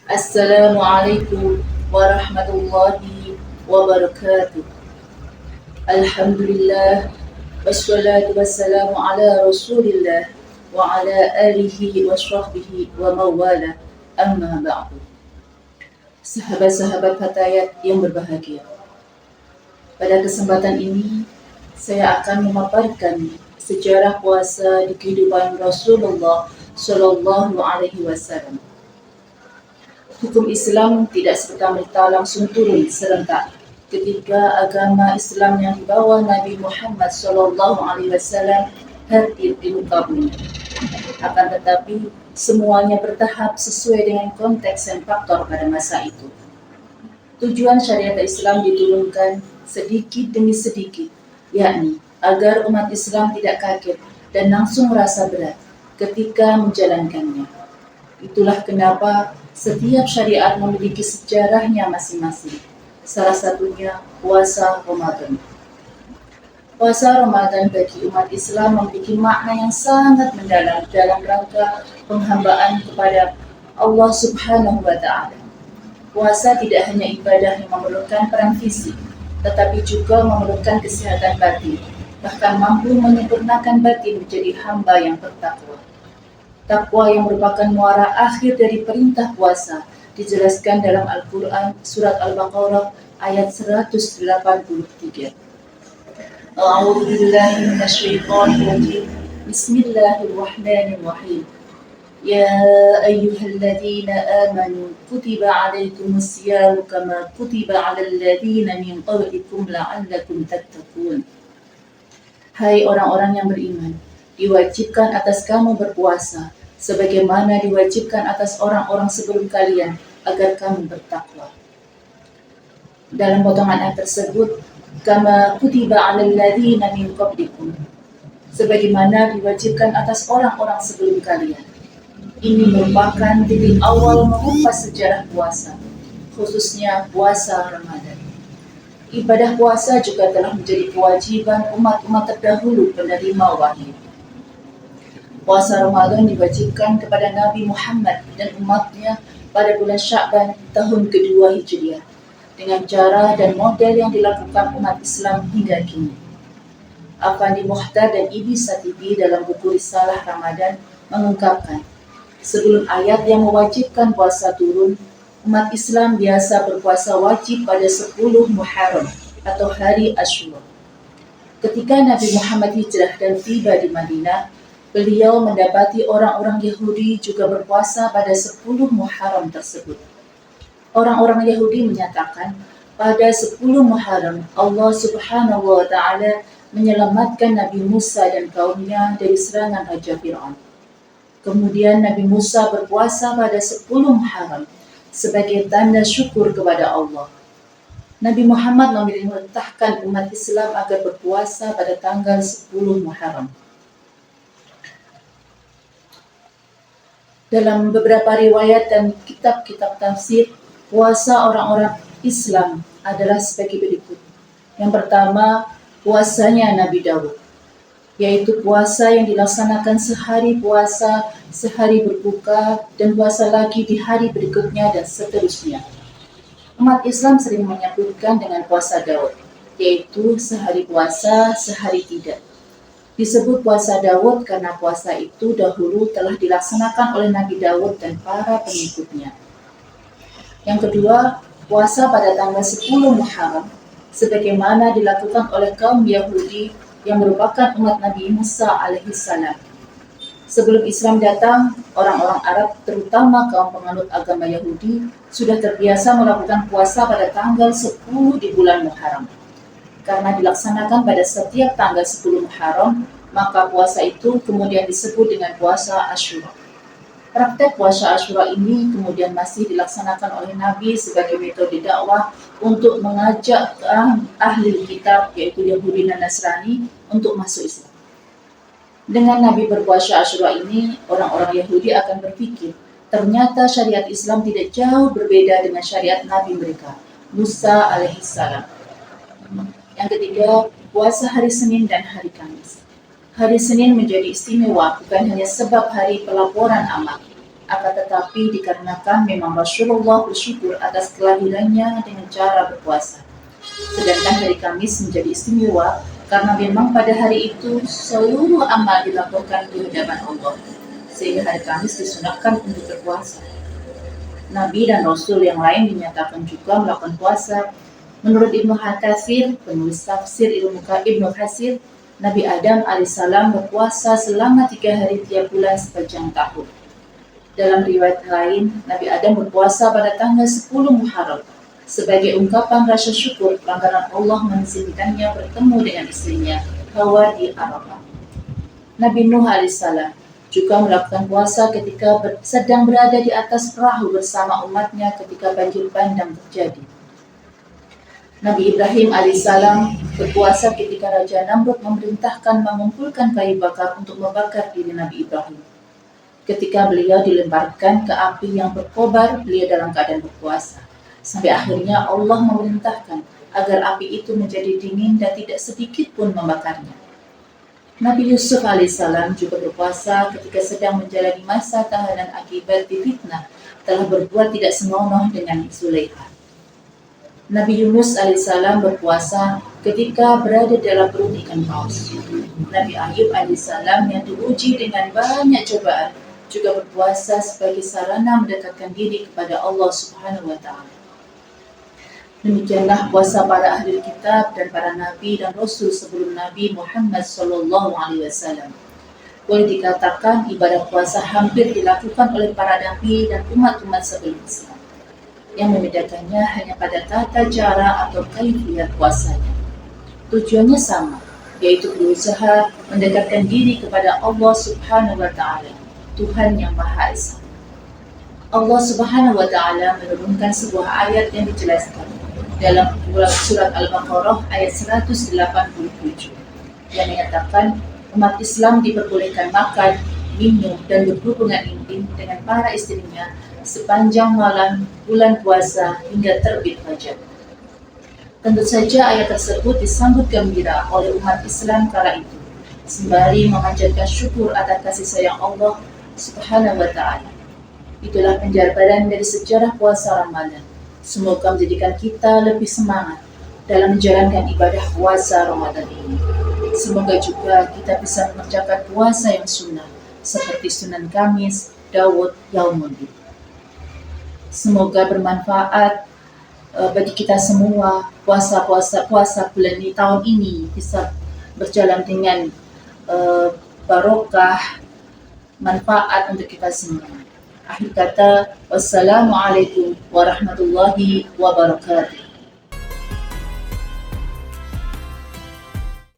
Assalamualaikum warahmatullahi wabarakatuh. Alhamdulillah wassalatu wassalamu ala Rasulillah wa ala alihi wa sahbihi wa mawala. Amma ba'du. Sahabat-sahabat Fatayat yang berbahagia. Pada kesempatan ini saya akan memaparkan sejarah puasa di kehidupan Rasulullah Shallallahu Alaihi Wasallam. Hukum Islam tidak serta-merta langsung turun serentak ketika agama Islam yang dibawa Nabi Muhammad Shallallahu Alaihi Wasallam hadir di muka bumi. Akan tetapi semuanya bertahap sesuai dengan konteks dan faktor pada masa itu. Tujuan syariat Islam diturunkan sedikit demi sedikit, yakni agar umat Islam tidak kaget dan langsung merasa berat ketika menjalankannya. Itulah kenapa setiap syariat memiliki sejarahnya masing-masing. Salah satunya puasa Ramadan. Puasa Ramadan bagi umat Islam memiliki makna yang sangat mendalam dalam rangka penghambaan kepada Allah Subhanahu wa Ta'ala. Puasa tidak hanya ibadah yang memerlukan peran fisik, tetapi juga memerlukan kesehatan batin, bahkan mampu menyempurnakan batin menjadi hamba yang bertakwa. Takwa yang merupakan muara akhir dari perintah puasa dijelaskan dalam Al-Quran surat Al-Baqarah ayat 183. A'udzu billahi minasyaitonir rajim. Bismillahirrahmanirrahim. Ya ayyuhalladzina amanu kutiba 'alaikumus syiyamu kama kutiba 'alal ladzina min qablikum la'allakum tattaqun. Hai orang-orang yang beriman, diwajibkan atas kamu berpuasa sebagaimana diwajibkan atas orang-orang sebelum kalian agar kamu bertakwa. Dalam potongan ayat tersebut, kama kutiba 'alal ladzina min qablikum, sebagaimana diwajibkan atas orang-orang sebelum kalian. Ini merupakan titik awal mengupas sejarah puasa, khususnya puasa Ramadan. Ibadah puasa juga telah menjadi kewajiban umat-umat terdahulu penerima wahyu. Puasa Ramadan diwajibkan kepada Nabi Muhammad dan umatnya pada bulan Sya'ban tahun kedua Hijriah, dengan cara dan model yang dilakukan umat Islam hingga kini. Afandi Muhtar dan Ibi Satibi dalam buku Risalah Ramadan mengungkapkan, sebelum ayat yang mewajibkan puasa turun, umat Islam biasa berpuasa wajib pada 10 Muharram atau hari Asyura. Ketika Nabi Muhammad hijrah dan tiba di Madinah, beliau mendapati orang-orang Yahudi juga berpuasa pada 10 Muharram tersebut. Orang-orang Yahudi menyatakan, pada 10 Muharram Allah Subhanahu wa Ta'ala menyelamatkan Nabi Musa dan kaumnya dari serangan Raja Fir'aun. Kemudian Nabi Musa berpuasa pada 10 Muharram sebagai tanda syukur kepada Allah. Nabi Muhammad memerintahkan umat Islam agar berpuasa pada tanggal 10 Muharram. Dalam beberapa riwayat dan kitab-kitab tafsir, puasa orang-orang Islam adalah sebagai berikut. Yang pertama, puasanya Nabi Daud, yaitu puasa yang dilaksanakan sehari puasa, sehari berbuka, dan puasa lagi di hari berikutnya, dan seterusnya. Umat Islam sering menyebutkan dengan puasa Daud, yaitu sehari puasa, sehari tidak. Disebut puasa Daud karena puasa itu dahulu telah dilaksanakan oleh Nabi Daud dan para pengikutnya. Yang kedua, puasa pada tanggal 10 Muharram, sebagaimana dilakukan oleh kaum Yahudi yang merupakan umat Nabi Musa alaihissalam. Sebelum Islam datang, orang-orang Arab, terutama kaum penganut agama Yahudi, sudah terbiasa melakukan puasa pada tanggal 10 di bulan Muharram. Karena dilaksanakan pada setiap tanggal 10 Muharram, maka puasa itu kemudian disebut dengan puasa Asyura. Praktek puasa Asyura ini kemudian masih dilaksanakan oleh Nabi sebagai metode dakwah untuk mengajak ahli kitab, yaitu Yahudi dan Nasrani, untuk masuk Islam. Dengan Nabi berpuasa Asyura ini, orang-orang Yahudi akan berpikir, ternyata syariat Islam tidak jauh berbeda dengan syariat Nabi mereka, Musa alaihissalam. Yang ketiga, puasa hari Senin dan hari Kamis. Hari Senin menjadi istimewa bukan hanya sebab hari pelaporan amal, Akan tetapi dikarenakan memang Rasulullah bersyukur atas kelahirannya dengan cara berpuasa. Sedangkan hari Kamis menjadi istimewa karena memang pada hari itu seluruh amal dilaporkan di hadapan Allah, sehingga hari Kamis disunahkan untuk berpuasa. Nabi dan Rasul yang lain dinyatakan juga melakukan puasa. Menurut Ibnu Katsir, penulis tafsir Ibnu Katsir, Nabi Adam alaihissalam berpuasa selama 3 hari tiap bulan sepanjang tahun. Dalam riwayat lain, Nabi Adam berpuasa pada tanggal 10 Muharram sebagai ungkapan rasa syukur lantaran Allah mengizinkannya bertemu dengan istrinya Hawa di Arafah. Nabi Nuh alaihissalam juga melakukan puasa ketika sedang berada di atas perahu bersama umatnya ketika banjir bandang terjadi. Nabi Ibrahim alaihissalam berpuasa ketika Raja Namrud memerintahkan mengumpulkan kayu bakar untuk membakar diri Nabi Ibrahim. Ketika beliau dilemparkan ke api yang berkobar, beliau dalam keadaan berpuasa. Sampai akhirnya Allah memerintahkan agar api itu menjadi dingin dan tidak sedikit pun membakarnya. Nabi Yusuf alaihissalam juga berpuasa ketika sedang menjalani masa tahanan akibat difitnah telah berbuat tidak senonoh dengan Zulaikha. Nabi Yunus alaihissalam berpuasa ketika berada dalam perut ikan paus. Nabi Ayub alaihissalam yang diuji dengan banyak cobaan juga berpuasa sebagai sarana mendekatkan diri kepada Allah Subhanahu wa Ta'ala. Demikianlah puasa para ahli kitab dan para nabi dan rasul sebelum Nabi Muhammad SAW. Boleh dikatakan ibadah puasa hampir dilakukan oleh para nabi dan umat-umat sebelum Islam. Yang membedakannya hanya pada tata cara atau kaifiyat puasanya. Tujuannya sama, yaitu berusaha mendekatkan diri kepada Allah Subhanahu wa Ta'ala, Tuhan yang Maha Esa. Allah Subhanahu wa Ta'ala menurunkan sebuah ayat yang dijelaskan dalam surat Al-Baqarah ayat 187 yang menyatakan umat Islam diperbolehkan makan, minum, dan berhubungan intim dengan para istrinya sepanjang malam bulan puasa hingga terbit fajar. Tentu saja ayat tersebut disambut gembira oleh umat Islam kala itu, sembari memanjatkan syukur atas kasih sayang Allah Subhanahu wa Ta'ala. Itulah penjabaran dari sejarah puasa Ramadan. Semoga menjadikan kita lebih semangat dalam menjalankan ibadah puasa Ramadan ini. Semoga juga kita bisa mengerjakan puasa yang sunnah, seperti Sunan Kamis, Daud, Yaumuddin. Semoga bermanfaat bagi kita semua. Puasa bulan ini tahun ini bisa berjalan dengan barokah, manfaat untuk kita semua. Akhir kata, wassalamualaikum warahmatullahi wabarakatuh.